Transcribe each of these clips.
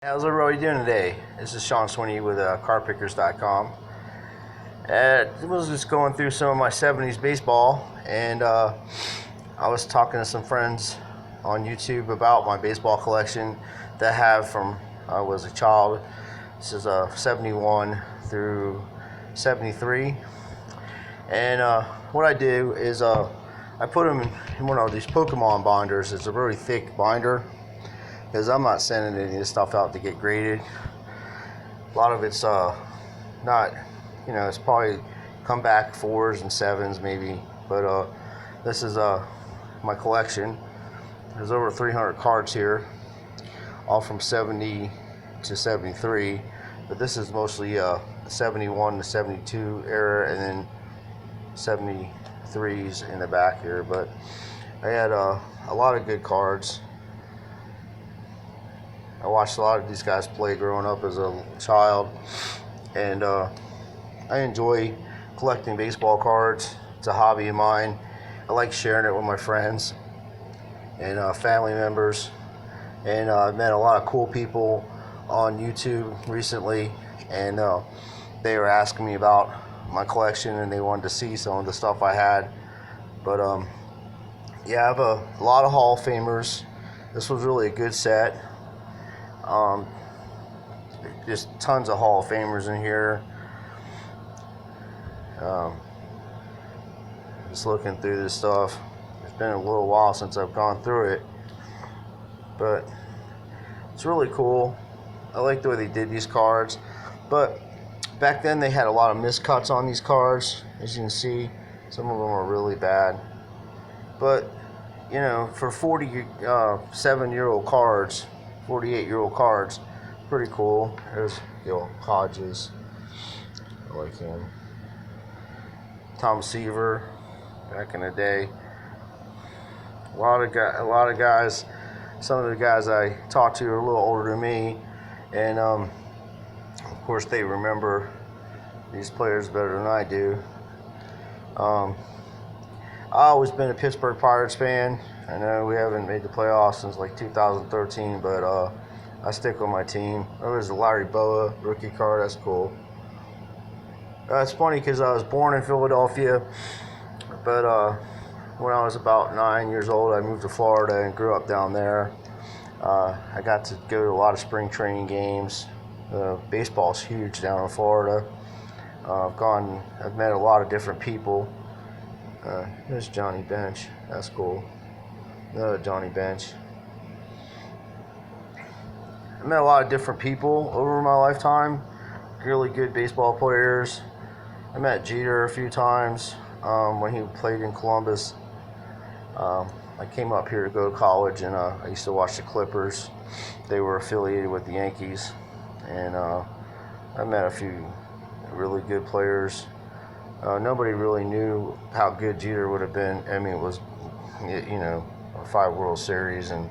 How's everybody doing today? This is Sean Sweeney with carpickers.com. I was just going through some of my 70s baseball, and I was talking to some friends on YouTube about my baseball collection that I have from I was a child. This is 71 through 73. And what I do is I put them in one of these Pokemon binders. It's a really thick binder, because I'm not sending any of this stuff out to get graded. A lot of it's not, it's probably come back 4s and 7s maybe, but this is my collection. There's over 300 cards here, all from 70 to 73, but this is mostly 71 to 72 era, and then 73s in the back here. But I had a lot of good cards. I watched a lot of these guys play growing up as a child, and I enjoy collecting baseball cards. It's a hobby of mine. I like sharing it with my friends and family members, and I've met a lot of cool people on YouTube recently, and they were asking me about my collection, and they wanted to see some of the stuff I had. But yeah, I have a lot of Hall of Famers. This was really a good set. Just tons of Hall of Famers in here. Just looking through this stuff. It's been a little while since I've gone through it, but it's really cool. I like the way they did these cards, but back then they had a lot of miscuts on these cards. As you can see, some of them are really bad, but for 47-year-old cards, 48-year-old cards, pretty cool. There's Hodges, I like him. Tom Seaver, back in the day. A lot of guys. Some of the guys I talked to are a little older than me, and of course they remember these players better than I do. I've always been a Pittsburgh Pirates fan. I know we haven't made the playoffs since like 2013, but I stick with my team. Oh, there's a Larry Boa rookie card. That's cool. It's funny because I was born in Philadelphia, but when I was about 9 years old, I moved to Florida and grew up down there. I got to go to a lot of spring training games. Baseball's huge down in Florida. I've met a lot of different people. There's Johnny Bench. That's cool. Another Johnny Bench. I met a lot of different people over my lifetime. Really good baseball players. I met Jeter a few times when he played in Columbus. I came up here to go to college, and I used to watch the Clippers. They were affiliated with the Yankees, and I met a few really good players. Nobody really knew how good Jeter would have been. I mean, it was, 5 World Series and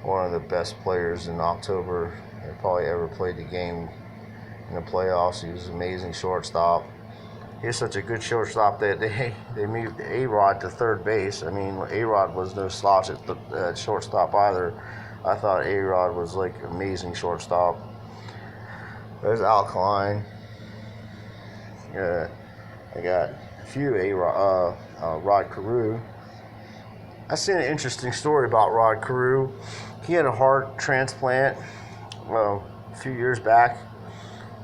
one of the best players in October that probably ever played the game in the playoffs. He was an amazing shortstop. He was such a good shortstop that they moved A-Rod to third base. I mean, A-Rod was no slouch at shortstop either. I thought A-Rod was like an amazing shortstop. There's Alkaline. Yeah, I got a few Rod Carew. I seen an interesting story about Rod Carew. He had a heart transplant a few years back.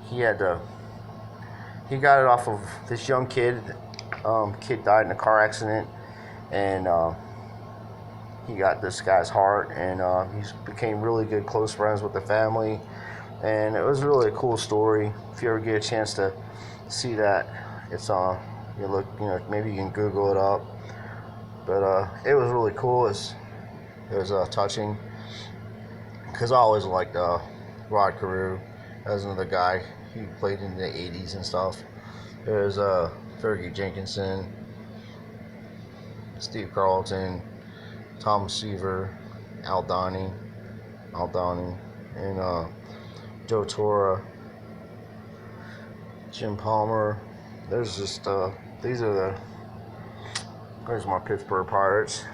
He got it off of this young kid. Kid died in a car accident, and he got this guy's heart, and he became really good, close friends with the family, and it was really a cool story. If you ever get a chance to see that, it's maybe you can Google it up. But it was really cool. It was touching, because I always liked Rod Carew. That was another guy. He played in the 80s and stuff. There's Fergie Jenkinson, Steve Carlton, Tom Seaver, Al Donnie, and Joe Torre, Jim Palmer. There's just there's my Pittsburgh Pirates.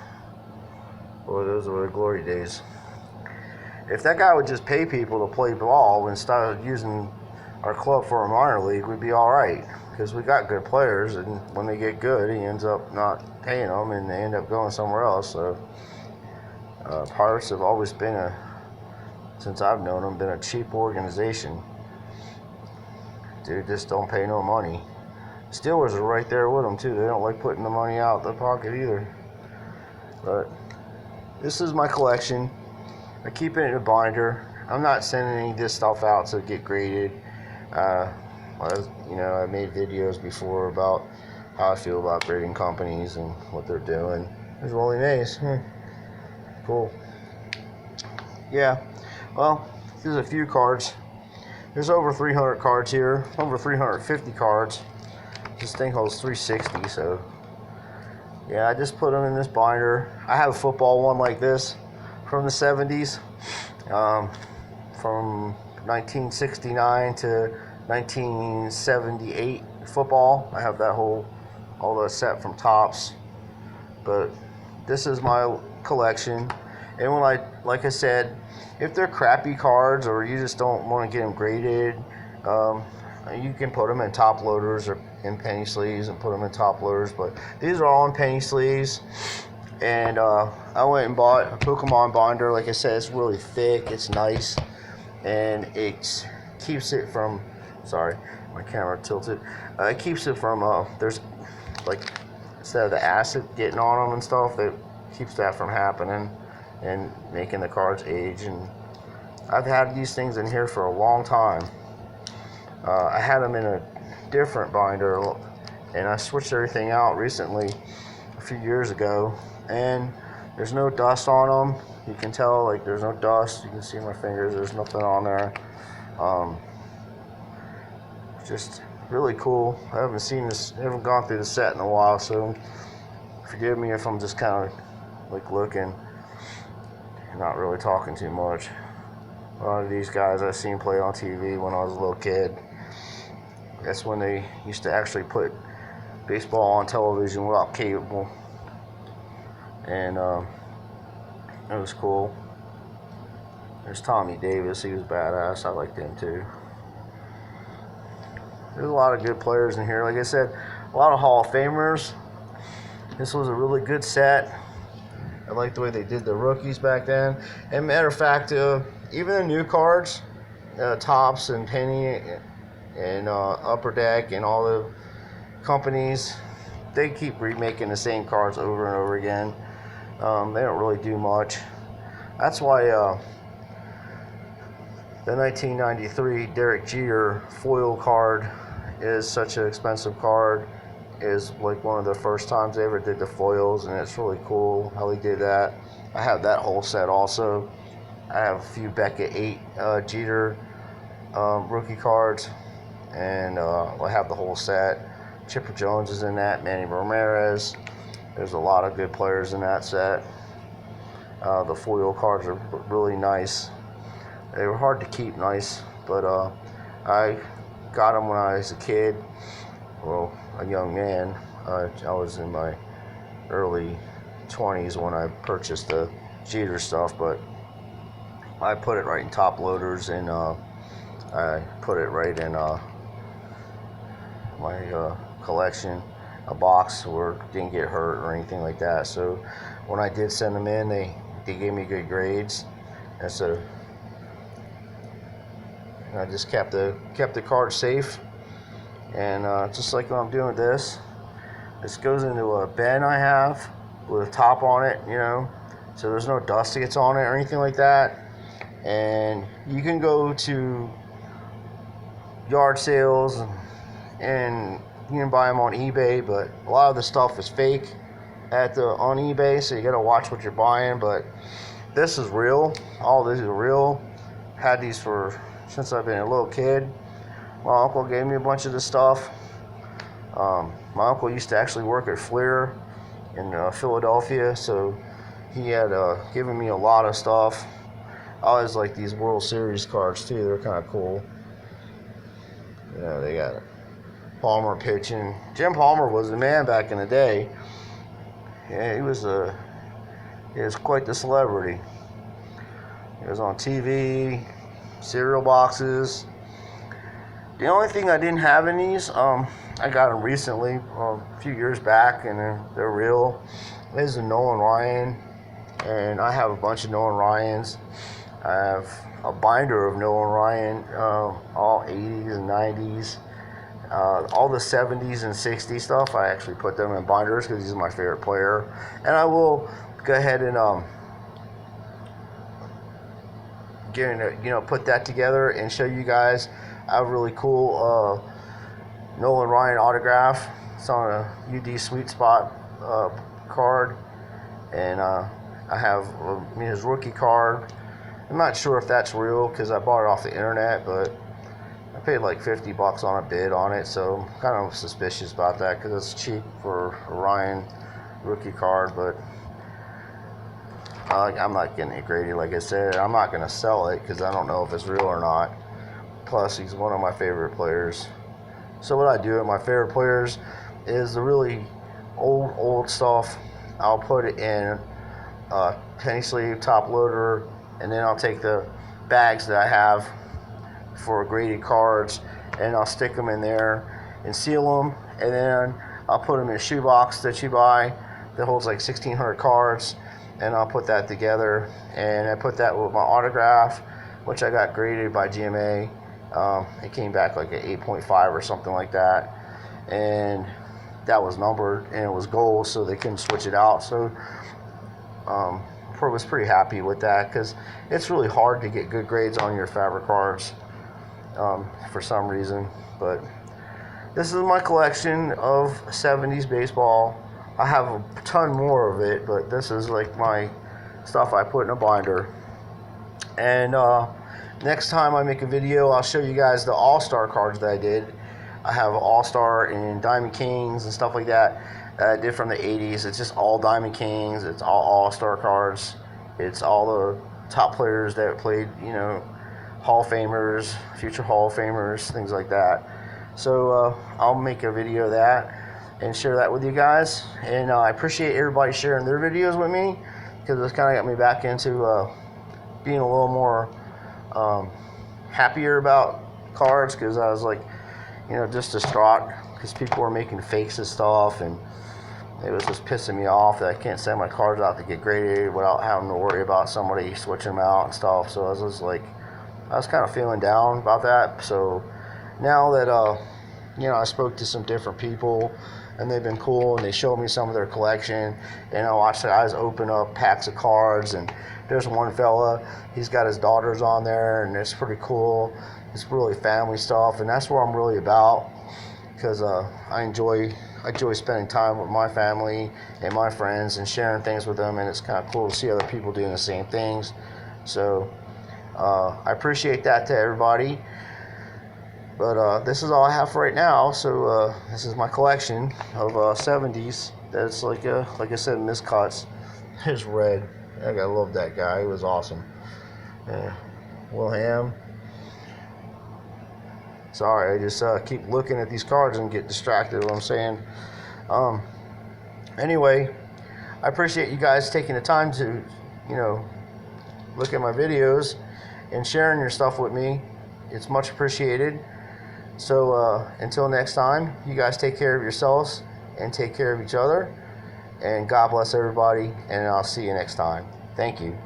Boy, those were the glory days. if that guy would just pay people to play ball instead of using our club for a minor league, we'd be all right. Because we got good players, and when they get good, he ends up not paying them, and they end up going somewhere else. So Pirates have always been since I've known them, been a cheap organization. They just don't pay no money. Steelers are right there with them too. They don't like putting the money out their pocket either. But this is my collection. I keep it in a binder. I'm not sending any of this stuff out to get graded. I made videos before about how I feel about grading companies and what they're doing. There's Willie Mays. Cool. Yeah. Well, there's a few cards. There's over 300 cards here. Over 350 cards. This thing holds 360, so yeah, I just put them in this binder. I have a football one like this from the 70s, from 1969 to 1978 football. I have that all the set from Topps, but this is my collection. And like I said, if they're crappy cards or you just don't want to get them graded, you can put them in top loaders or in penny sleeves and put them in top loaders. But these are all in penny sleeves. And I went and bought a Pokemon binder. Like I said, it's really thick. It's nice. And it keeps it from... Sorry, my camera tilted. It keeps it from... there's, like, instead of the acid getting on them and stuff, it keeps that from happening and making the cards age. And I've had these things in here for a long time. I had them in a different binder, and I switched everything out recently, a few years ago, and there's no dust on them. You can tell, like, there's no dust. You can see my fingers, there's nothing on there. Just really cool. I haven't gone through the set in a while, so forgive me if I'm just kind of like looking and not really talking too much. A lot of these guys I've seen play on TV when I was a little kid. That's when they used to actually put baseball on television without cable. And it was cool. There's Tommy Davis. He was badass. I liked him too. There's a lot of good players in here. Like I said, a lot of Hall of Famers. This was a really good set. I like the way they did the rookies back then. And matter of fact, even the new cards, Topps and Penny and Upper Deck and all the companies, they keep remaking the same cards over and over again. They don't really do much. That's why the 1993 Derek Jeter foil card is such an expensive card. Is like one of the first times they ever did the foils, and it's really cool how they did that. I have that whole set also. I have a few Beckett 8 Jeter rookie cards, and I have the whole set. Chipper Jones is in that, Manny Ramirez. There's a lot of good players in that set. The foil cards are really nice. They were hard to keep nice, but I got them when I was a kid. Well, a young man. I was in my early 20s when I purchased the Jeter stuff, but I put it right in top loaders, and I put it right in my collection, a box where it didn't get hurt or anything like that. So when I did send them in, they gave me good grades, and so I just kept the card safe. And just like what I'm doing with this goes into a bin I have with a top on it, so there's no dust that gets on it or anything like that. And you can go to yard sales and you can buy them on eBay, but a lot of the stuff is fake on eBay, so you gotta watch what you're buying. But this is real. All this is real. Had these since I've been a little kid. My uncle gave me a bunch of this stuff. My uncle used to actually work at Fleer in Philadelphia, so he had given me a lot of stuff. I always like these World Series cards too. They're kind of cool. They got Palmer pitching. Jim Palmer was the man back in the day. Yeah, he was quite the celebrity. It was on TV, cereal boxes. The only thing I didn't have in these, I got them recently, a few years back, and they're real, is a Nolan Ryan. And I have a bunch of Nolan Ryans. I have a binder of Nolan Ryan, all 80s and 90s. All the 70s and 60s stuff, I actually put them in binders because he's my favorite player. And I will go ahead and put that together and show you guys. I have a really cool Nolan Ryan autograph. It's on a UD Sweet Spot card, and I have his rookie card. I'm not sure if that's real because I bought it off the internet, but I paid like $50 on a bid on it, so I'm kind of suspicious about that because it's cheap for a Ryan rookie card. But I'm not getting it graded, like I said. I'm not going to sell it because I don't know if it's real or not. Plus, he's one of my favorite players. So what I do with my favorite players is the really old stuff. I'll put it in a penny sleeve top loader, and then I'll take the bags that I have for graded cards, and I'll stick them in there and seal them, and then I'll put them in a shoebox that you buy that holds like 1,600 cards, and I'll put that together, and I put that with my autograph, which I got graded by GMA. It came back like an 8.5 or something like that, and that was numbered, and it was gold, so they couldn't switch it out. So I was pretty happy with that because it's really hard to get good grades on your fabric cards for some reason. But this is my collection of 70s baseball. I have a ton more of it, but this is like my stuff I put in a binder. And next time I make a video, I'll show you guys the All-Star cards that I did. I have All-Star and Diamond Kings and stuff like that I did from the 80s. It's just all Diamond Kings. It's all All-Star cards. It's all the top players that played, Hall of Famers, future Hall of Famers, things like that. So I'll make a video of that and share that with you guys. And I appreciate everybody sharing their videos with me because it's kind of got me back into being a little more happier about cards, because I was like, just distraught because people were making fakes and stuff, and it was just pissing me off that I can't send my cards out to get graded without having to worry about somebody switching them out and stuff. So I was just like, I was kind of feeling down about that. So now that I spoke to some different people, and they've been cool, and they showed me some of their collection, and I watched the guys open up packs of cards. And there's one fella, he's got his daughters on there, and it's pretty cool. It's really family stuff, and that's what I'm really about, because I enjoy spending time with my family and my friends and sharing things with them, and it's kind of cool to see other people doing the same things. So I appreciate that to everybody. But this is all I have for right now. So this is my collection of 70s. That's like I said, miscuts. There's Red. I love that guy. He was awesome. Wilhelm. Sorry, I just keep looking at these cards and get distracted. What I'm saying. Anyway, I appreciate you guys taking the time to, look at my videos and sharing your stuff with me. It's much appreciated. So until next time, you guys take care of yourselves and take care of each other. And God bless everybody. And I'll see you next time. Thank you.